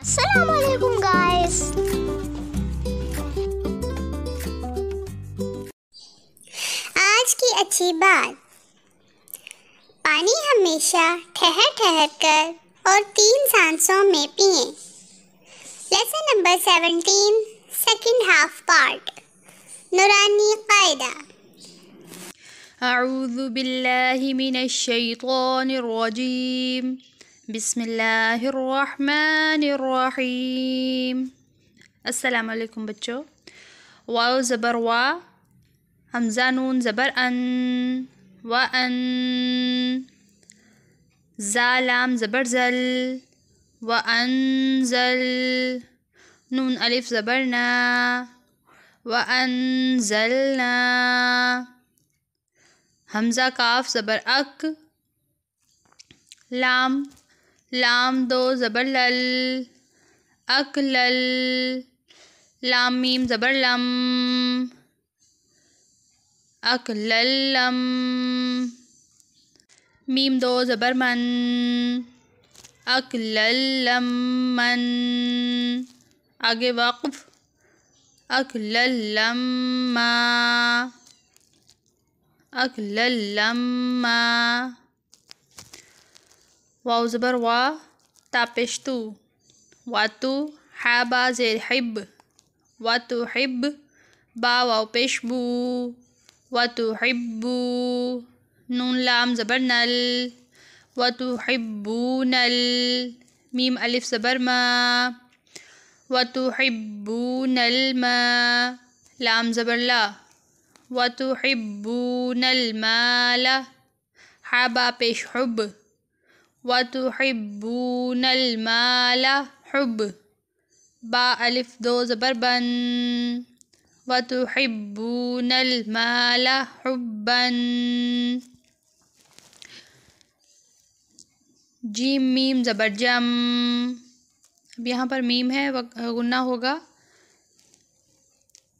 السلام علیکم گائز، آج کی اچھی بات، پانی ہمیشہ ٹھہر ٹھہر کر اور 3 سانسوں میں پئیں۔ Lesson number 17، second half part, نورانی قاعدہ۔ اعوذ باللہ من الشیطان الرجیم، بسم اللہ الرحمن الرحیم۔ السلام علیکم بچوں۔ واو زبر وا، حمزہ نون زبر ان، وَأَن، زا لام زبر زل، وَأَنزل، نون الف زبر نا، وَأَنزلنا، حمزہ کاف زبر اک، لام دو زبر لل، اکلل، لام میم زبر لم، اکللم، میم دو زبر من، اکللمن، آگے وقف، اکللما، اکللما، واو زبر وا، تا پیش تو، واتو، حا با زیر حب، واتو حب، با واو پیش بو، واتو حبو، نون لام زبر نل، واتو حبونل، میم الف زبر ما، واتو حبونل ما، لام زبر لا، واتو حبونل مال، حا با پیش حب، واتو حبونل مال حب، با الف دو زبر بن، واتو حبونل مال حبا، جیم میم زبر جم، اب یہاں پر میم ہے غنہ ہوگا،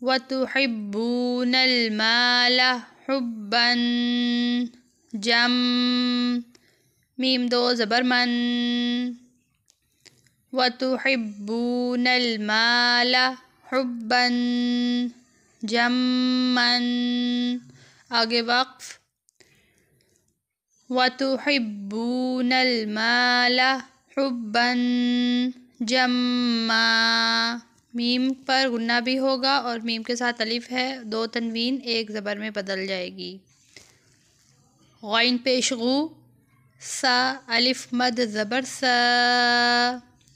وَتُحِبُّونَ الْمَالَ حُبًّا، جم، میم دو زبر من، وَتُحِبُّونَ الْمَالَ حُبًّا جَمًّا، آگے وقف، وَتُحِبُّونَ الْمَالَ حُبًّا جَمًّا، میم پر غنہ بھی ہوگا اور میم کے ساتھ الف ہے، 2 تنوین ایک زبر میں بدل جائے گی۔ غین پیش غو، سا الف مد زبر سا،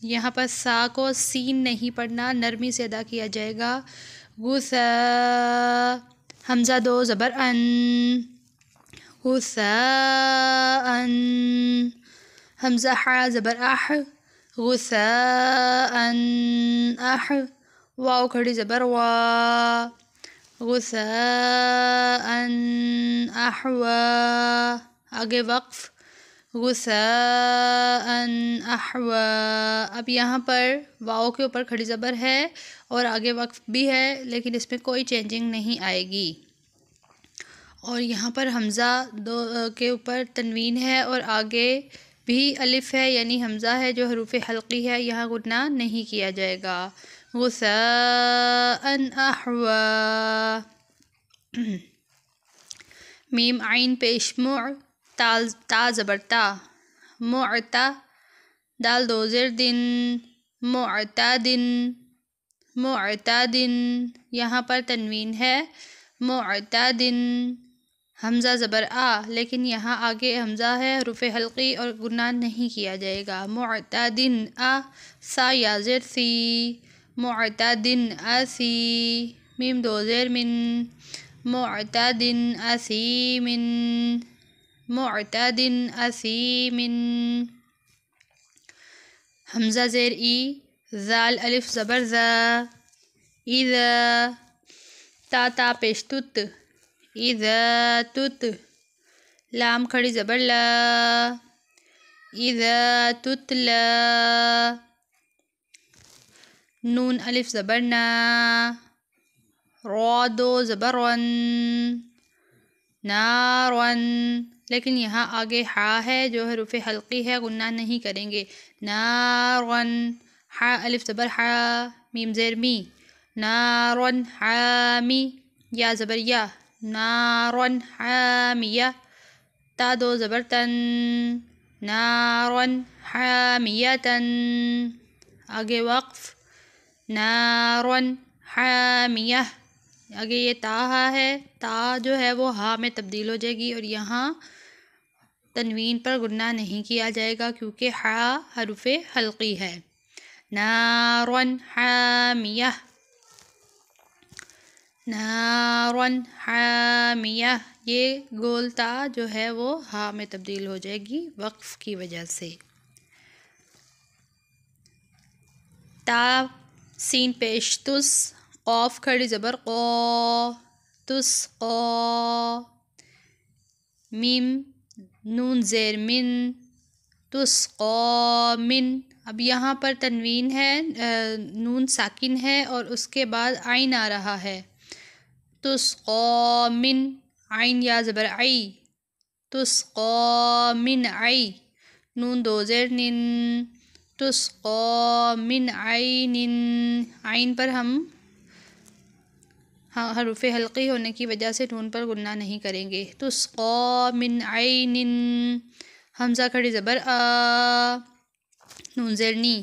یہاں پر سا کو سین نہیں پڑھنا، نرمی سے ادا کیا جائے گا، غسا، حمزہ دو زبر ان، غساءً، حمزہ حا زبر اح، غساءً اح، واو کھڑی زبر وا، غساءً احوا، آگے وقف، غساءً احوا، اب یہاں پر واو کے اوپر کھڑی زبر ہے اور آگے وقف بھی ہے، لیکن اس میں کوئی چینجنگ نہیں آئے گی، اور یہاں پر حمزہ دو کے اوپر تنوین ہے اور آگے بھی الف ہے، یعنی حمزہ ہے جو حروف حلقی ہے، یہاں غنہ نہیں کیا جائے گا، غساءً احوا، میم عین پیش مع، تا زبر تا، معتا، دال دو زیر دن، معتادن، معتادن، یہاں پر تنوین ہے، معتادن، حمزہ زبر آ، لیکن یہاں آگے حمزہ ہے حروف حلقی اور غنہ نہیں کیا جائے گا، معتادن آ، سا یا زیر سی، معتادن آسی، میم دو زیر من، معتادن آثیمن، معتادن آثیمن، حمزہ زیر ای، زال الف زبر زا، اذا، تا پیش تت، اذا تت، لام کھڑی زبر لا، اذا تتلا، نون الف زبر نا، را دو زبر ون، نارون، لیکن یہاں آگے حا ہے جو حروف حلقی ہے، غنہ نہیں کریں گے، نارون، حا الف زبر حا میم زیر می نارن حامی یا زبر یا نارن حامیہ تا دو زبر تن نارن حامیتن آگے وقف نارن حامیہ آگے یہ تا ہے تا جو ہے وہ ہا میں تبدیل ہو جائے گی اور یہاں تنوین پر غنہ نہیں کیا جائے گا کیونکہ ہا حرف حلقی ہے نارن حامیہ نارن حامیہ یہ گول تا جو ہے وہ ہا میں تبدیل ہو جائے گی وقف کی وجہ سے تا سین پیش تس قاف کھڑی زبر قو تس قو میم نون زیر من تسقا من اب یہاں پر تنوین ہے نون ساکن ہے اور اس کے بعد عین آ رہا ہے تسقا من عین یا زبر عی تسقا من عی نون دو زیر نن تسقا من عین عین پر ہم حروف حلقی ہونے کی وجہ سے نون پر غنہ نہیں کریں گے تسقا من عین حمزہ کھڑی زبر آ نون زیر نی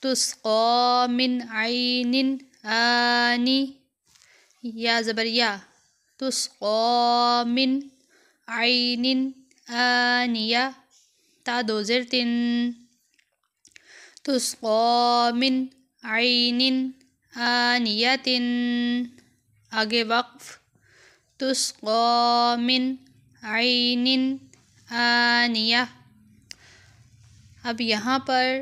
تسقا من عین آنی یا زبر یا تسقا من عین آنیہ تا دو زیر تن تسقا من عین آنیۃ آگے وقف تسقا من عین آنیہ اب یہاں پر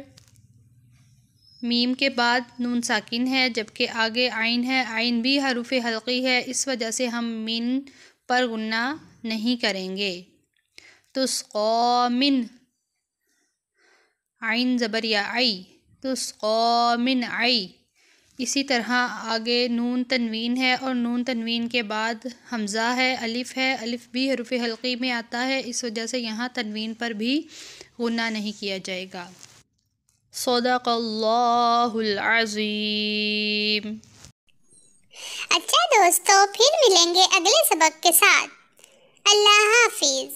میم کے بعد نون ساکن ہے جبکہ آگے عین ہے عین بھی حروف حلقی ہے اس وجہ سے ہم من پر غنہ نہیں کریں گے تسقا من عین زبر یا عی تسقا من عی اسی طرح آگے نون تنوین ہے اور نون تنوین کے بعد حمزہ ہے الف بھی حروف حلقی میں آتا ہے اس وجہ سے یہاں تنوین پر بھی غنہ نہیں کیا جائے گا صدق اللہ العظیم اچھا دوستو پھر ملیں گے اگلے سبق کے ساتھ اللہ حافظ